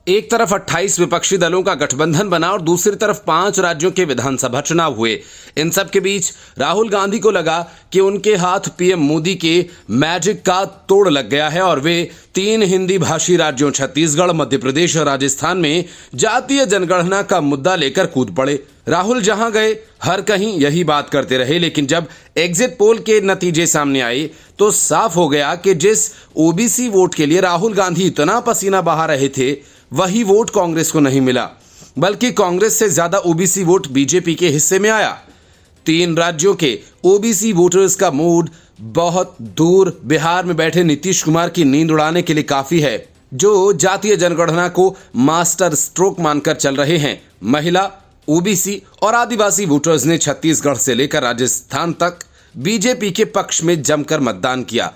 एक तरफ 28 विपक्षी दलों का गठबंधन बना और दूसरी तरफ 5 राज्यों के विधानसभा चुनाव हुए। इन सब के बीच राहुल गांधी को लगा कि उनके हाथ पीएम मोदी के मैजिक का तोड़ लग गया है और वे 3 हिंदी भाषी राज्यों छत्तीसगढ़, मध्य प्रदेश और राजस्थान में जातीय जनगणना का मुद्दा लेकर कूद पड़े। राहुल जहां गए हर कहीं यही बात करते रहे, लेकिन जब एग्जिट पोल के नतीजे सामने आए तो साफ हो गया कि जिस ओबीसी वोट के लिए राहुल गांधी इतना पसीना बहा रहे थे वही वोट कांग्रेस को नहीं मिला, बल्कि कांग्रेस से ज्यादा ओबीसी वोट बीजेपी के हिस्से में आया। 3 राज्यों के ओबीसी वोटर्स का मूड बहुत दूर बिहार में बैठे नीतीश कुमार की नींद उड़ाने के लिए काफी है, जो जातीय जनगणना को मास्टर स्ट्रोक मानकर चल रहे हैं। महिला, ओबीसी और आदिवासी वोटर्स ने छत्तीसगढ़ से लेकर राजस्थान तक बीजेपी के पक्ष में जमकर मतदान किया।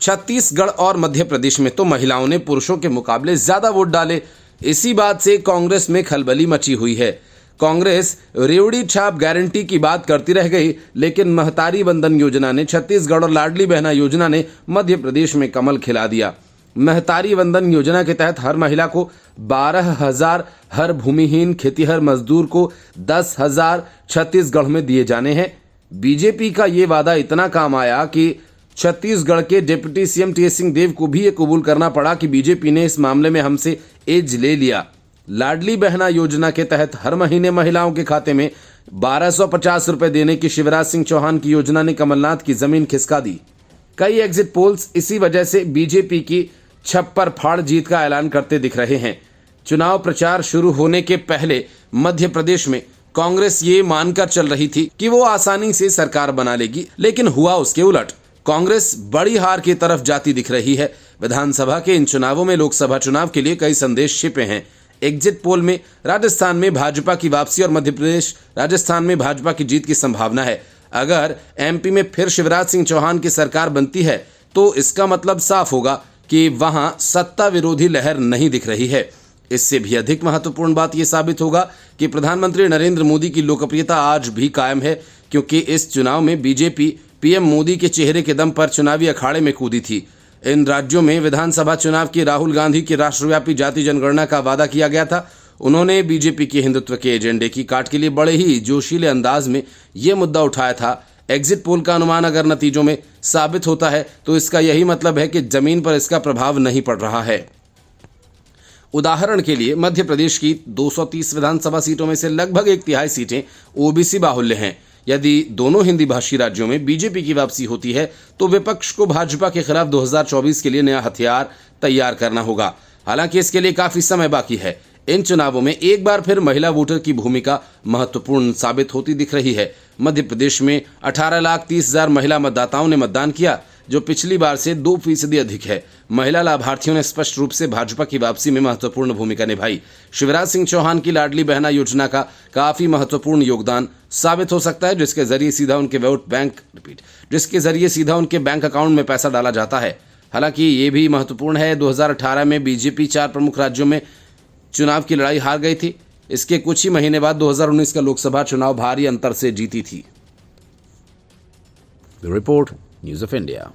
छत्तीसगढ़ और मध्य प्रदेश में तो महिलाओं ने पुरुषों के मुकाबले ज्यादा वोट डाले। इसी बात से कांग्रेस में खलबली मची हुई है। कांग्रेस रेवड़ी छाप गारंटी की बात करती रह गई, लेकिन महतारी वंदन योजना ने छत्तीसगढ़ और लाडली बहना योजना ने मध्य प्रदेश में कमल खिला दिया। महतारी वंदन योजना के तहत हर महिला को 12,000, हर भूमिहीन खेतीहर मजदूर को 10,000 छत्तीसगढ़ में दिए जाने हैं। बीजेपी का ये वादा इतना काम आया कि छत्तीसगढ़ के डिप्टी सीएम टी.एस. सिंहदेव को भी ये कबूल करना पड़ा कि बीजेपी ने इस मामले में हमसे एज ले लिया। लाडली बहना योजना के तहत हर महीने महिलाओं के खाते में 1250 रुपए देने की शिवराज सिंह चौहान की योजना ने कमलनाथ की जमीन खिसका दी। कई एग्जिट पोल्स इसी वजह से बीजेपी की छप्पर फाड़ जीत का ऐलान करते दिख रहे हैं। चुनाव प्रचार शुरू होने के पहले मध्य प्रदेश में कांग्रेस ये मानकर चल रही थी कि वो आसानी से सरकार बना लेगी, लेकिन हुआ उसके उलट। कांग्रेस बड़ी हार की तरफ जाती दिख रही है। विधानसभा के इन चुनावों में लोकसभा चुनाव के लिए कई संदेश छिपे हैं। एग्जिट पोल में राजस्थान में भाजपा की वापसी और मध्य प्रदेश राजस्थान में भाजपा की जीत की संभावना है। अगर एमपी में फिर शिवराज सिंह चौहान की सरकार बनती है तो इसका मतलब साफ होगा कि वहां सत्ता विरोधी लहर नहीं दिख रही है। इससे भी अधिक महत्वपूर्ण बात यह साबित होगा कि प्रधानमंत्री नरेंद्र मोदी की लोकप्रियता आज भी कायम है, क्योंकि इस चुनाव में बीजेपी पीएम मोदी के चेहरे के दम पर चुनावी अखाड़े में कूदी थी। इन राज्यों में विधानसभा चुनाव की राहुल गांधी की राष्ट्रव्यापी जाति जनगणना का वादा किया गया था। उन्होंने बीजेपी के हिंदुत्व के एजेंडे की काट के लिए बड़े ही जोशीले अंदाज में यह मुद्दा उठाया था। एग्जिट पोल का अनुमान अगर नतीजों में साबित होता है तो इसका यही मतलब है कि जमीन पर इसका प्रभाव नहीं पड़ रहा है। उदाहरण के लिए मध्य प्रदेश की 230 विधानसभा सीटों में से लगभग 1/3 सीटें ओबीसी बाहुल्य हैं। यदि दोनों हिंदी भाषी राज्यों में बीजेपी की वापसी होती है तो विपक्ष को भाजपा के खिलाफ 2024 के लिए नया हथियार तैयार करना होगा। हालांकि इसके लिए काफी समय बाकी है। इन चुनावों में एक बार फिर महिला वोटर की भूमिका महत्वपूर्ण साबित होती दिख रही है। मध्य प्रदेश में 18,30,000 महिला मतदाताओं ने मतदान किया, जो पिछली बार से 2% अधिक है। महिला लाभार्थियों ने स्पष्ट रूप से भाजपा की वापसी में महत्वपूर्ण भूमिका निभाई। शिवराज सिंह चौहान की लाडली बहना योजना का काफी महत्वपूर्ण योगदान साबित हो सकता है, जिसके जरिए सीधा उनके बैंक अकाउंट में पैसा डाला जाता है। हालांकि ये भी महत्वपूर्ण है, 2018 में बीजेपी 4 प्रमुख राज्यों में चुनाव की लड़ाई हार गई थी। इसके कुछ ही महीने बाद 2019 का लोकसभा चुनाव भारी अंतर से जीती थी। Report news of India.